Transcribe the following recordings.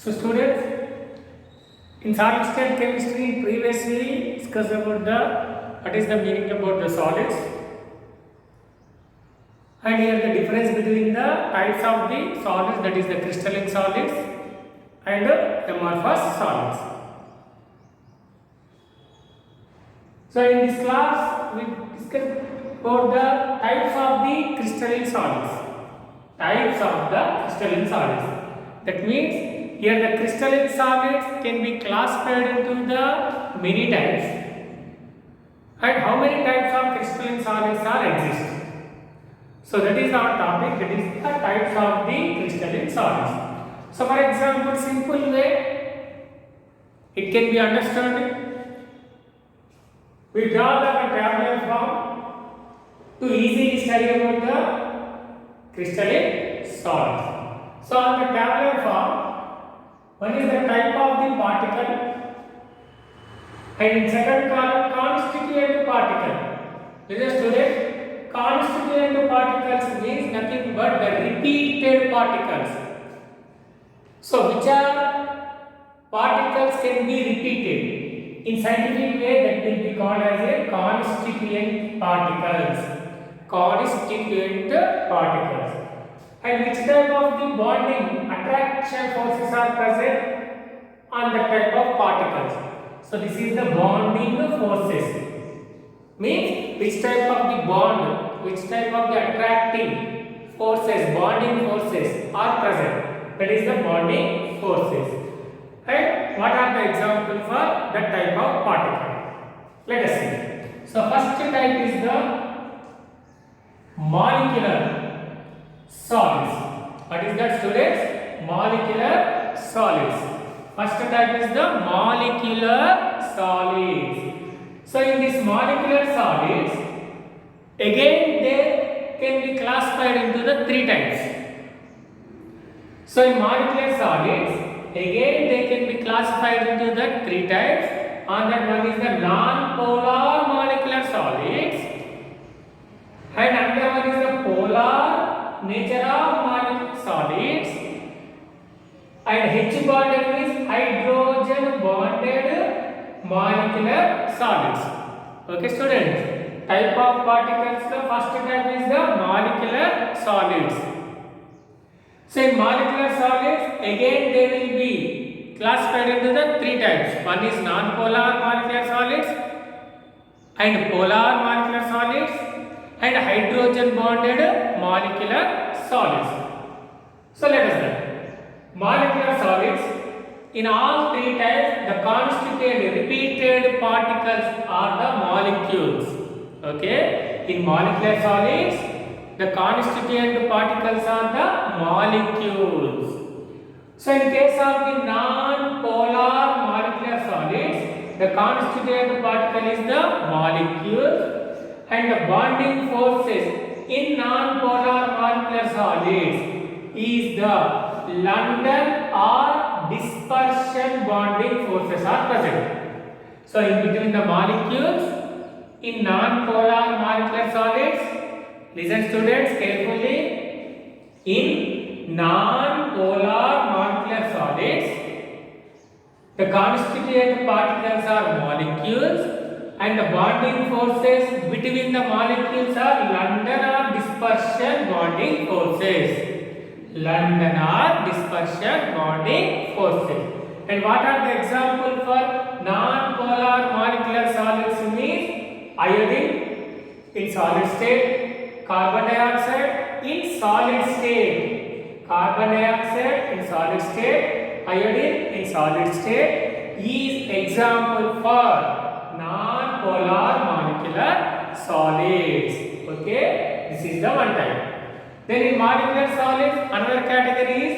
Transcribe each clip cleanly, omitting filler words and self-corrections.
So students, in solid state chemistry previously discussed about the what is the meaning about the solids, and here the difference between the types of the solids, that is the crystalline solids and amorphous solids. So in this class we discuss about the types of the crystalline solids. Types of the crystalline solids. That means here the crystalline solids can be classified into the many types. And how many types of crystalline solids are exist? So that is our topic, that is the types of the crystalline solids. So for example, simple way it can be understood. We draw the tabular form to easily study about the crystalline solids. So on the tabular form, one is the type of the particle, and in second column constituent particle. Listen students, constituent particles means nothing but the repeated particles. So which are particles can be repeated? In scientific way that will be called as a constituent particles. Constituent particles. And which type of the bonding attraction forces are present on the type of particles? So this is the bonding forces. Means which type of the bond, which type of the attracting forces, bonding forces are present. That is the bonding forces. And what are the examples for that type of particle? Let us see. So first type is the molecular solids. What is that students? Molecular solids. First type is the molecular solids. So in this molecular solids, again they can be classified into the three types. So in molecular solids, again they can be classified into the three types. On that one is the non-polar molecular solids, and another one is the polar nature of molecular solids, and H bonded is hydrogen bonded molecular solids. Okay students, type of particles, the first type is the molecular solids. So in molecular solids, again they will be classified into the three types. One is non-polar molecular solids, and polar molecular solids, and hydrogen bonded molecular solids. So let us learn. Molecular solids, in all three types, the constituent repeated particles are the molecules. Okay? In molecular solids, the constituent particles are the molecules. So in case of the non-polar molecular solids, the constituent particle is the molecules, and the bonding forces in non-polar molecular solids is the London or dispersion bonding forces are present. So in between the molecules in non-polar molecular solids, listen students carefully, in non-polar molecular solids, the constituent particles are molecules, and the bonding forces between the molecules are London or dispersion bonding forces. London or dispersion bonding forces. And what are the examples for non-polar molecular solids? Means iodine in solid state, carbon dioxide in solid state, carbon dioxide in solid state, iodine in solid state is example for non-polar molecular solids. Okay, this is the one type. Then in molecular solids, another category is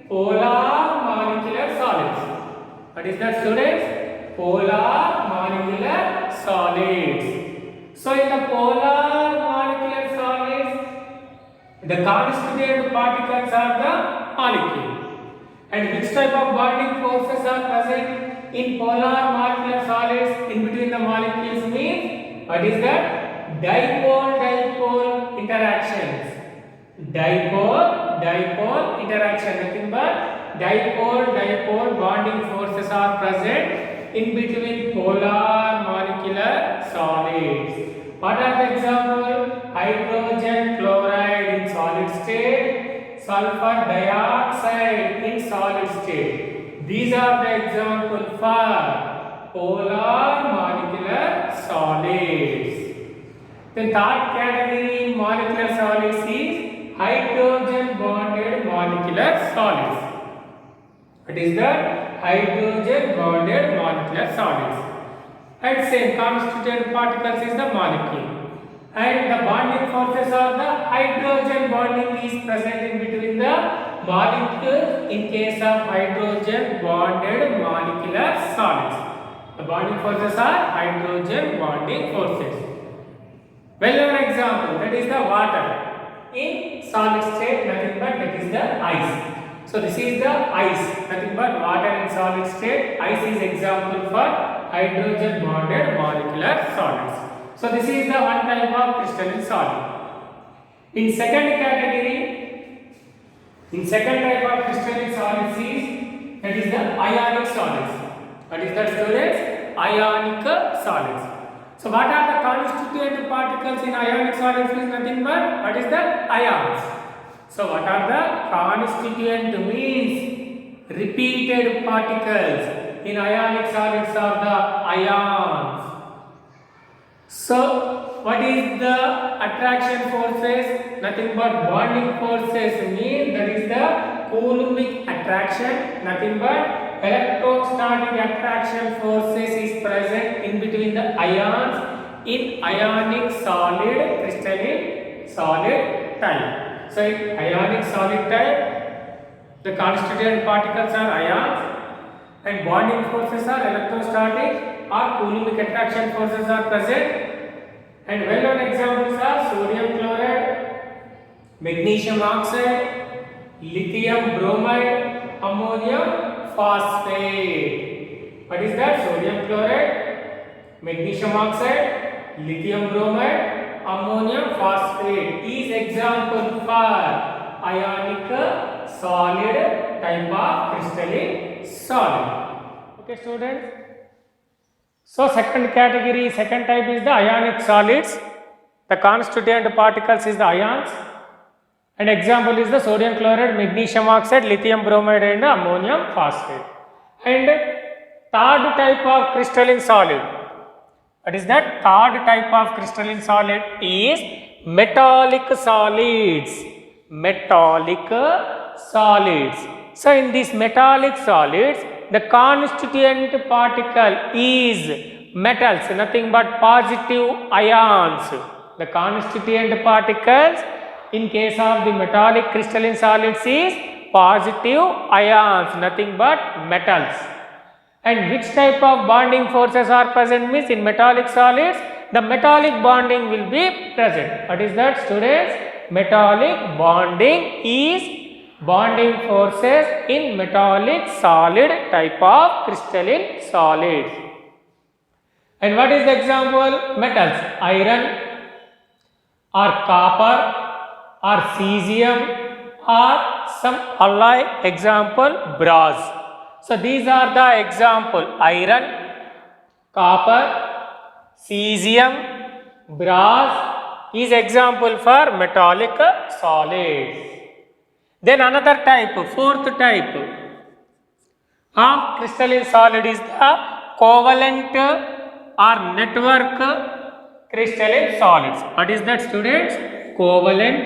polar molecular solids. What is that students? Polar molecular solids. So in the polar molecular solids, the constituent particles are the molecule. And which type of bonding forces are present in polar molecular solids in between the molecules means, what is that? Dipole-dipole interactions. Dipole interaction, nothing but dipole bonding forces are present in between polar molecular solids. What are the example? Hydrogen chloride in solid state, sulfur dioxide in solid state. These are the example for polar molecular solids. The third category in molecular solids is hydrogen bonded molecular solids. It is the hydrogen bonded molecular solids. And same constituent particles is the molecule. And the bonding forces are the hydrogen bonding is present in between the molecules in case of hydrogen bonded molecular solids. The bonding forces are hydrogen bonding forces. Well-known example, that is the water. In solid state, nothing but that is the ice. So this is the ice, nothing but water in solid state. Ice is example for hydrogen bonded molecular solids. So this is the one type of crystalline solid. In second type of crystalline solids is that is the ionic solids. What is that, students? Ionic solids. So what are the constituent particles in ionic solids is nothing but what is the ions. So what are the constituent means repeated particles in ionic solids are the ions. So what is the attraction forces? Nothing but bonding forces mean that is the Coulombic attraction, nothing but electrostatic attraction forces is present in between the ions in ionic solid crystalline solid type. So in ionic solid type, the constituent particles are ions and bonding forces are electrostatic or Coulombic attraction forces are present. And well-known examples are sodium chloride, magnesium oxide, lithium bromide, ammonium phosphate. What is that? Sodium chloride, magnesium oxide, lithium bromide, ammonium phosphate is example for ionic solid type of crystalline solid. Okay, students. So second type is the ionic solids. The constituent particles is the ions. And example is the sodium chloride, magnesium oxide, lithium bromide and ammonium phosphate. And third type of crystalline solid. What is that? Third type of crystalline solid is metallic solids. Metallic solids. So in these metallic solids, the constituent particle is metals, nothing but positive ions. The constituent particles in case of the metallic crystalline solids is positive ions, nothing but metals. And which type of bonding forces are present means in metallic solids, the metallic bonding will be present. What is that, students? Metallic bonding is bonding forces in metallic solid type of crystalline solids. And what is the example? Metals, iron or copper or cesium or some alloy, example brass. So these are the example: iron, copper, cesium, brass is example for metallic solids. Then another type, fourth type of crystalline solid is the covalent or network crystalline solids. What is that, students? Covalent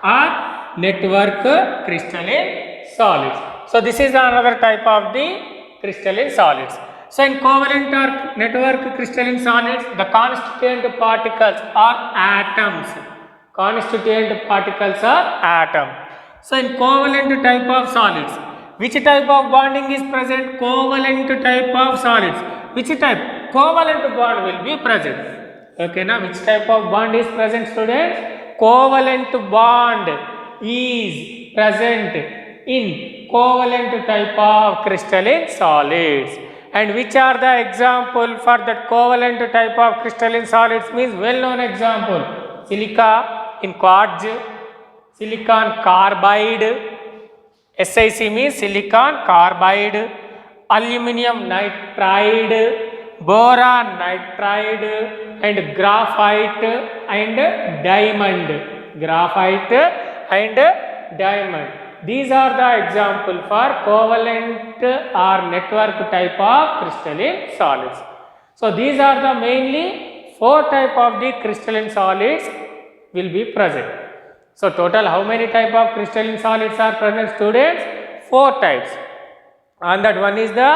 or network crystalline solids. So this is another type of the crystalline solids. So in covalent or network crystalline solids, the constituent particles are atoms. Constituent particles are atom. So in covalent type of solids, which type of bonding is present? Covalent type of solids. Which type? Covalent bond will be present. Okay, now which type of bond is present, students? Covalent bond is present in covalent type of crystalline solids. And which are the example for that covalent type of crystalline solids means well-known example: silica in quartz, silicon carbide, SiC means silicon carbide, aluminum nitride, boron nitride, and graphite and diamond. Graphite and diamond. These are the example for covalent or network type of crystalline solids. So these are the mainly 4 type of the crystalline solids will be present. So total how many type of crystalline solids are present, students? 4 types. And that one is the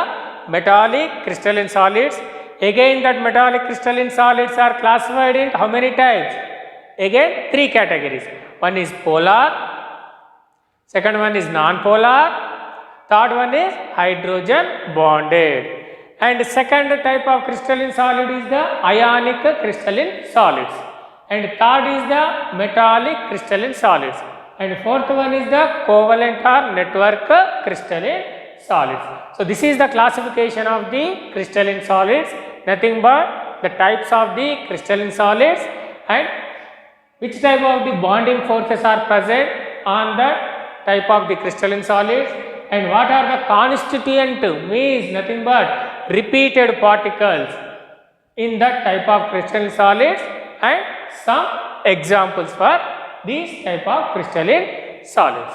metallic crystalline solids. Again that metallic crystalline solids are classified in how many types? Again 3 categories. One is polar, second one is non-polar, third one is hydrogen bonded. And second type of crystalline solid is the ionic crystalline solids. And third is the metallic crystalline solids. And fourth one is the covalent or network crystalline solids. So this is the classification of the crystalline solids, nothing but the types of the crystalline solids and which type of the bonding forces are present on the type of the crystalline solids and what are the constituent, means nothing but repeated particles in that type of crystalline solids and some examples for these type of crystalline solids.